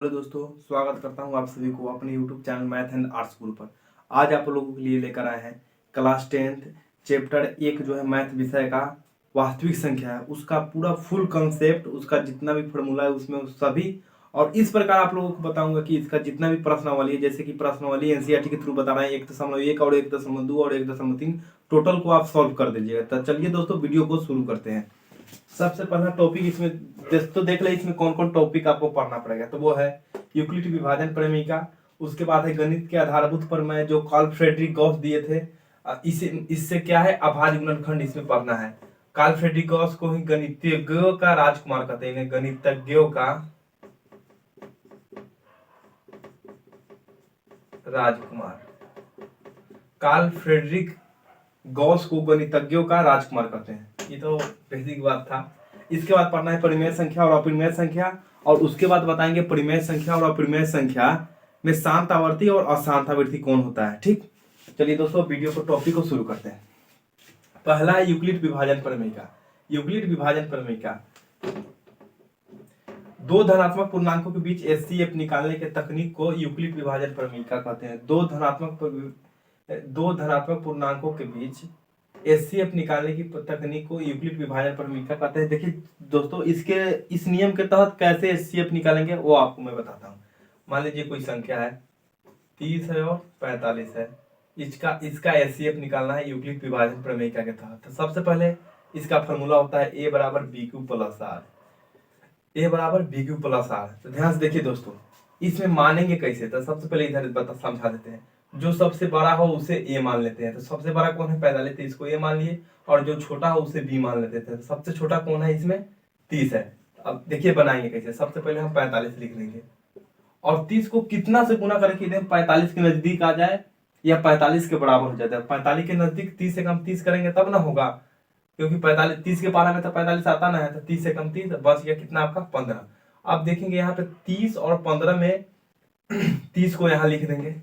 Hello दोस्तों, स्वागत करता हूं आप सभी को अपने YouTube channel math and arts गुरु पर। आज आप लोगों के लिए लेकर आए हैं क्लास 10th चैप्टर 1 जो है मैथ विषय का वास्तविक संख्या है, उसका पूरा फुल कंसेप्ट, उसका जितना भी फॉर्मूला है उसमें उस सभी। और इस प्रकार आप लोगों को बताऊंगा कि इसका जितना भी प्रश्नावली है, जैसे कि प्रश्नावली एनसीईआरटी के थ्रू बता रहे हैं 1.1 और 1.2 और 1.3 टोटल को आप सॉल्व कर दीजिएगा। तो चलिए दोस्तों वीडियो को शुरू करते हैं। सबसे पहला टॉपिक इसमें देख ले, इसमें कौन कौन टॉपिक आपको पढ़ना पड़ेगा। तो वो है यूक्लिड विभाजन प्रमेय, उसके बाद है गणित के आधारभूत प्रमेय जो कार्ल फ्रेडरिक गॉस दिए थे। इससे क्या है, अभाज्य गुणनखंड इसमें पढ़ना है। कार्ल फ्रेडरिक गॉस को ही गणितज्ञों का राजकुमार कहते हैं, गणितज्ञों का राजकुमार। कार्ल फ्रेडरिक गॉस को गणितज्ञों का राजकुमार कहते हैं, ये तो बेसिक बात था। इसके बाद पढ़ना है परिमेय संख्या और अपरिमेय संख्या, और उसके बाद बताएंगे परिमेय संख्या और अपरिमेय संख्या में शांत आवर्ती और अशांत आवर्ती कौन होता है। ठीक, चलिए दोस्तों वीडियो को टॉपिक को शुरू करते हैं। पहला है यूक्लिड विभाजन प्रमेय का। यूक्लिड विभाजन प्रमेय का दो धनात्मक पूर्णांकों के बीच एचसीएफ निकालने के तकनीक को यूक्लिड विभाजन प्रमेय कहते हैं। दो धनात्मक पूर्णांकों के बीच एचसीएफ निकालने की तकनीक को यूक्लिड विभाजन प्रमेय कहते हैं। देखिए दोस्तों, इस नियम के तहत कैसे एचसीएफ निकालेंगे वो आपको मैं बताता हूँ। मान लीजिए कोई संख्या है 30 है और 45 है, इसका एचसीएफ निकालना है यूक्लिड विभाजन प्रमेय के तहत। तो सबसे पहले इसका फॉर्मूला होता है ए बराबर बी क्यू प्लस आर। ए बराबर बी क्यू प्लस आर। तो ध्यान से देखिए दोस्तों, इसमें मानेंगे कैसे। तो सबसे पहले इधर समझा देते हैं। जो सबसे बड़ा हो उसे ए मान लेते हैं। तो सबसे बड़ा कौन है, 45, तो इसको ए मान लिए, और जो छोटा हो उसे बी मान लेते थे। तो सबसे छोटा कौन है इसमें, 30 है। अब देखिए बनाएंगे कैसे। सबसे पहले हम 45 लिख लेंगे, और 30 को कितना से गुना करें कि 45 के नजदीक आ जाए या 45 के बराबर हो जाता है। 45 के नजदीक 30 से कम 30 करेंगे तब ना होगा, क्योंकि 45 30 के पारा में तो 45 आता ना है। तो 30 से कम 30 बच गया कितना आपका 15। अब देखेंगे यहाँ पे 30 और 15 में 30 को यहाँ लिख देंगे।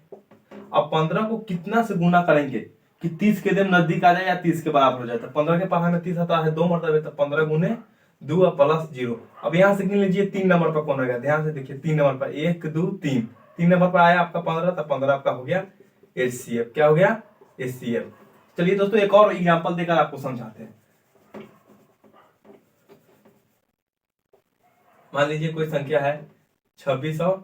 अब 15 को कितना से गुना करेंगे कि 30 के एकदम नजदीक आ जाए या 30 के बराबर हो जाए। तो 15 के पारा में 30 आता है 2 मरतबे, तो 15 गुने 2 और प्लस 0। अब यहाँ से गिन लीजिए 3 नंबर पर कौन रहेगा। ध्यान से देखिए 3 नंबर पर 1 2 3, 3 नंबर पर आया आपका 15, तो 15 आपका हो गया एचसीएफ। क्या हो गया, एचसीएफ। चलिए दोस्तों एक और एग्जांपल देकर आपको समझाते हैं। मान लीजिए कोई संख्या है 26 और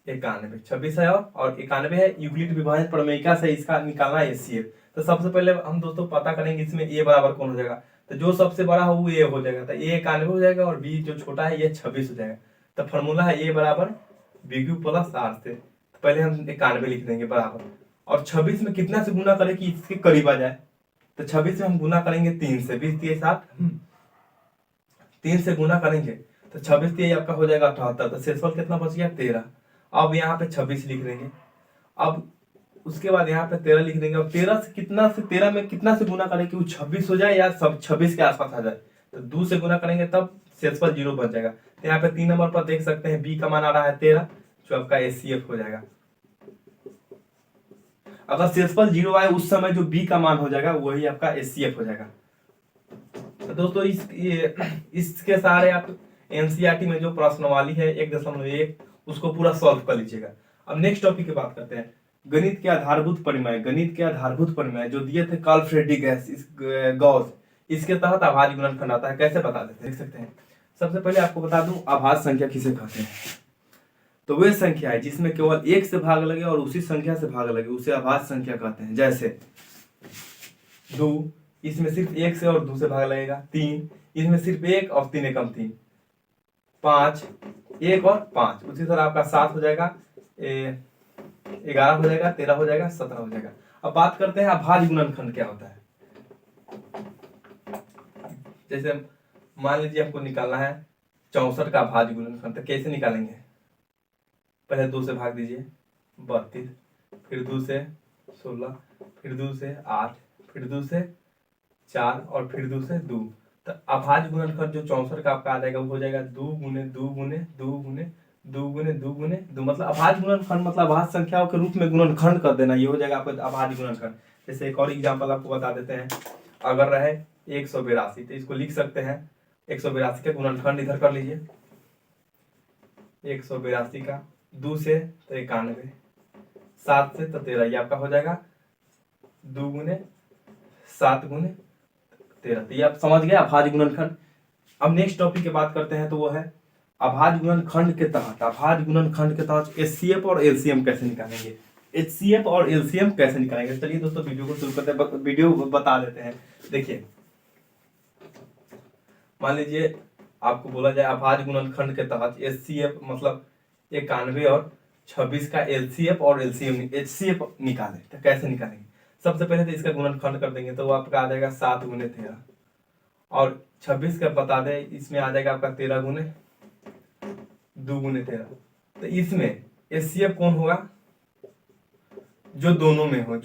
91। 26 है और 91 है। यूक्लिड विभाजन प्रमेय से इसका निकालना है एचसीएफ। तो सबसे पहले हम दोस्तों पता करेंगे इसमें ए बराबर कौन हो जाएगा। तो जो सबसे बड़ा हो वो ए हो जाएगा, तो ए 91 हो जाएगा, और बी जो छोटा है ये 26 हो जाएगा। तो फॉर्मूला है ए बराबर बी क्यू प्लस आर से। तो पहले हम 91 लिख देंगे बराबर, और 26 में कितना से गुना करें कि इसके करीब आ जाए। तो 26 में हम गुना करेंगे 3 से, 20 के साथ 3 से गुना करेंगे तो 26 3 आपका हो जाएगा 78। तो शेषफल कितना बच गया 13। अब यहाँ पे 26 लिख देंगे। अब उसके बाद यहाँ पे 13 लिख देंगे। अब 13 में कितना से गुना करें कि वो 26 हो जाए या सब 26 के आसपास आ जाए। तो 2 से गुना करेंगे तब शेषफल 0 बच जाएगा। तो यहाँ पे 3 नंबर पर देख सकते हैं बी का मान आ रहा है 13, जो आपका एचसीएफ हो जाएगा। अगर शेषफल 0 आए उस समय जो बी का मान हो जाएगा वही आपका एचसीएफ हो जाएगा। तो दोस्तों इसके सारे आप एनसीईआरटी में जो प्रश्नावली है 1.1 उसको पूरा सॉल्व कर लीजिएगा। अब नेक्स्ट टॉपिक की बात करते हैं, गणित के आधारभूत परिमेय। गणित के आधारभूत परिमेय जो दिए थे कार्ल फ्रेडरिक गॉस, इसके तहत अभाज्य गुणनखंड आता है। कैसे बता देते हैं, देख सकते हैं। सबसे पहले आपको बता दूं अभाज्य संख्या किसे कहते हैं। तो वे संख्या है जिसमें केवल 1 से भाग लगे और उसी संख्या से भाग लगे उसे अभाज्य संख्या कहते हैं। जैसे 2, इसमें सिर्फ 1 से और 2 से भाग लगेगा। 3, इसमें सिर्फ 1 और 3 एकम 3। 5, 1 और 5। उसी तरह आपका 7 हो जाएगा, 11 हो जाएगा, 13 हो जाएगा, 17 हो जाएगा। अब बात करते हैं अभाज्य गुणनखंड क्या होता है। जैसे मान लीजिए आपको निकालना है 64 का अभाज्य गुणनखंड, तो कैसे निकालेंगे। पहले 2 से भाग दीजिए 32, फिर 2 से 16, फिर 2 से 8, फिर 2 से 4 और फिर 2 से 2। तो अभाज्य गुणनखंड जो 64 का आपका आ जाएगा वो हो जाएगा 2 गुने 2 गुने 2 गुने 2 गुने 2 गुने 2। मतलब अभाज्य गुणनखंड मतलब अभाज्य संख्याओं के रूप में गुणनखंड कर देना, ये हो जाएगा आपका अभाज्य गुणनखंड। जैसे एक और एग्जांपल आपको बता देते हैं। अगर रहे 182, तो इसको लिख सकते हैं 182 के गुणनखंड इधर कर लीजिए। 182 का 2 से तो 91, 7 से तो 13, ये आपका हो जाएगा 2 गुने 7 गुने 13। तो ये आप समझ गए अभाज्य गुणनखंड। अब नेक्स्ट टॉपिक की बात करते हैं तो वो है अभाज्य गुणनखंड के तहत एचसीएफ और एलसीएम कैसे निकालेंगे। एचसीएफ और एलसीएम कैसे निकालेंगे, चलिए दोस्तों वीडियो को शुरू करते हैं, वीडियो बता देते हैं। देखिए मान लीजिए आपको बोला जाए अभाज्य गुणनखंड के तहत एचसीएफ मतलब 91 और 26 का एलसीएफ और एचसीएफ निकालें तो कैसे निकालेंगे। सबसे पहले तो इसका गुणनखंड कर देंगे तो वो आपका आ जाएगा 7 गुने 13 और 26 का बता दें इसमें आ जाएगा आपका 13 गुने 2 गुने 13। तो इसमें एचसीएफ कौन होगा, जो दोनों में हो,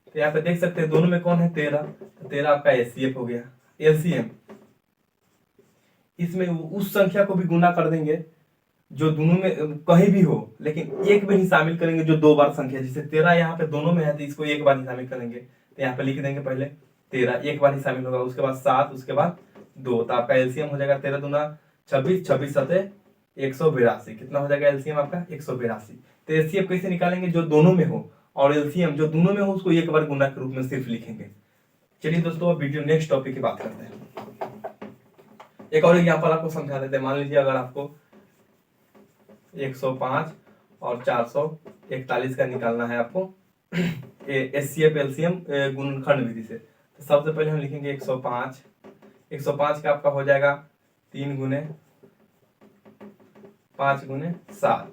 तो यहाँ पे देख सकते हैं दोनों में कौन है 13, तो 13 आपका एचसीएफ हो गया। एलसीएम इसमें उस संख्या को भी गुना कर देंगे जो दोनों में कहीं भी हो लेकिन एक में ही शामिल करेंगे, जो 2 बार संख्या, जैसे 13 यहाँ पे दोनों में है तो इसको एक बार ही शामिल करेंगे, तो यहाँ पे लिख देंगे पहले 13 एक बार ही शामिल होगा, उसके बाद 7, उसके बाद 2, तो आपका एलसीएम हो जाएगा 13 दूना 26, 26 सते 182, कितना हो जाएगा एलसीएम आपका 182। तो एचसीएफ कैसे निकालेंगे, जो दोनों में हो, और एलसीएम जो दोनों में हो उसको एक बार गुना के रूप में सिर्फ लिखेंगे। चलिए दोस्तों अब वीडियो नेक्स्ट टॉपिक की बात करते हैं। एक और एग्जांपल आपको समझा देते हैं। मान लीजिए अगर आपको 105 और 441 का निकालना है आपको एचसीएफ एलसीएम गुणनखंड विधि से, तो सबसे पहले हम लिखेंगे 105 का आपका हो जाएगा 3 गुने 5 गुने 7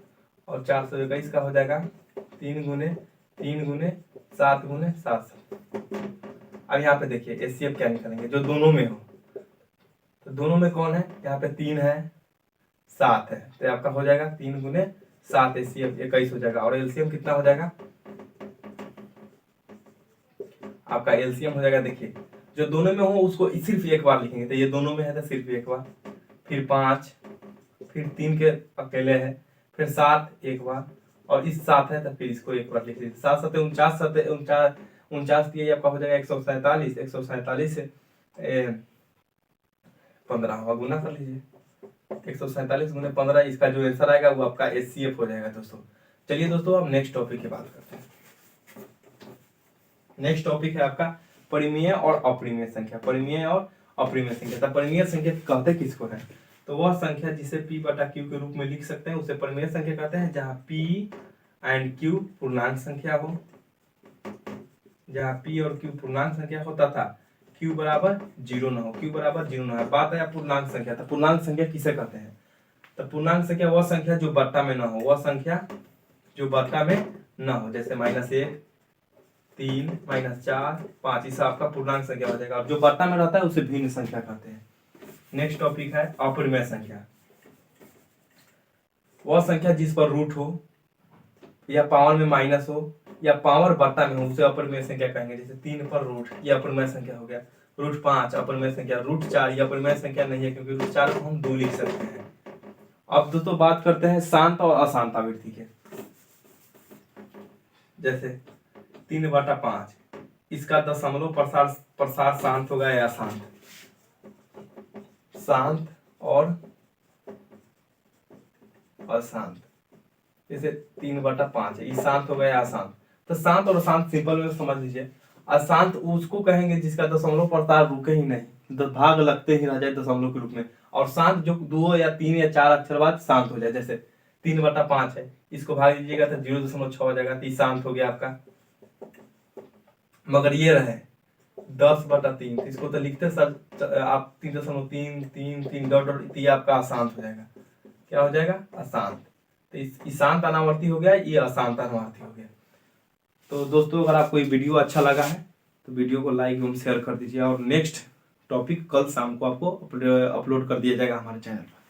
और 421 का हो जाएगा 3 गुने 7 गुने 7। अब यहाँ पे देखिए एचसीएफ क्या निकालेंगे, जो दोनों में हो, तो दोनों में कौन है, यहाँ पे 3 है 7 है, तो आपका हो जाएगा 3 गुने 7 एचसीएफ 21 हो जाएगा। और एलसीएम कितना हो जाएगा, आपका एलसीएम हो जाएगा, देखिए जो दोनों में हो उसको सिर्फ एक बार लिखेंगे, तो ये दोनों में है तो सिर्फ एक बार, फिर 5, फिर 3 के अकेले है, फिर 7 एक बार, और इस 7 है तो फिर इसको एक बार लिख लीजिए। 7 सते 49 दिए आपका हो जाएगा 147 से 15 गुना कर लीजिए, 147 गुने 15, इसका जो आंसर आएगा वो आपका एचसीएफ हो जाएगा दोस्तों। चलिए दोस्तों अब नेक्स्ट टॉपिक की बात करते हैं। नेक्स्ट टॉपिक है आपका परिमेय और अपरिमेय संख्या। परिमेय और अपरिमेय संख्या, तो परिमेय संख्या कहते किसको है, तो वह संख्या जिसे p बटा q के रूप में लिख सकते हैं उसे परिमेय संख्या कहते हैं, जहां p एंड q पूर्णांक संख्या हो, जहां p और q पूर्णांक संख्या हो तथा q बराबर 0 ना हो। बात है पूर्णांक संख्या, तो पूर्णांक संख्या किसे कहते हैं, तो पूर्णांक संख्या वह संख्या जो बट्टा में ना हो, जैसे -1 3 -4 5, इस आपका पूर्णांक संख्या हो जाएगा। और जो बट्टा में रहता है उसे भिन्न संख्या कहते हैं। नेक्स्ट टॉपिक है अपरिमेय संख्या। वह संख्या जिस पर रूट हो या पावर में माइनस हो या पावर बट्टा में हो उसे अपरिमेय संख्या कहेंगे। जैसे 3 पर रूट, ये अपरिमेय संख्या हो गया। √5 अपरिमेय संख्या, √4 ये अपरिमेय संख्या नहीं है क्योंकि √4 को हम 2 लिख सकते हैं। अब दोस्तों बात करते हैं शांत और अशांत आवृत्ति के। जैसे 3/5 इसका दशमलव प्रसार शांत होगा या अशांत, शांत और अशांत। जैसे 3/5 है, ये शांत हो गया या अशांत, तो शांत और अशांत सिंपल में समझ लीजिए। अशांत उसको कहेंगे जिसका दशमलव प्रसार रुके ही नहीं, भाग लगते ही रह जाए दशमलव के रूप में। और शांत जो 2 या 3 या 4 अक्षर बाद शांत हो जाए, जैसे 3/5 है, इसको भाग दीजिएगा तो 0.6 हो जाएगा, तो शांत हो गया आपका। मगर ये रहे 10/3, इसको तो लिखते सर आप 3.3 डॉट डॉट, ये आपका अशांत हो जाएगा। क्या हो जाएगा, अशांत। तो इस शांत अनावर्ती हो गया, ये अशांत अनावर्ती हो गया। तो दोस्तों अगर आपको ये वीडियो अच्छा लगा है तो वीडियो को लाइक एवं शेयर कर दीजिए, और नेक्स्ट टॉपिक कल शाम को आपको अपलोड कर दिया जाएगा हमारे चैनल पर।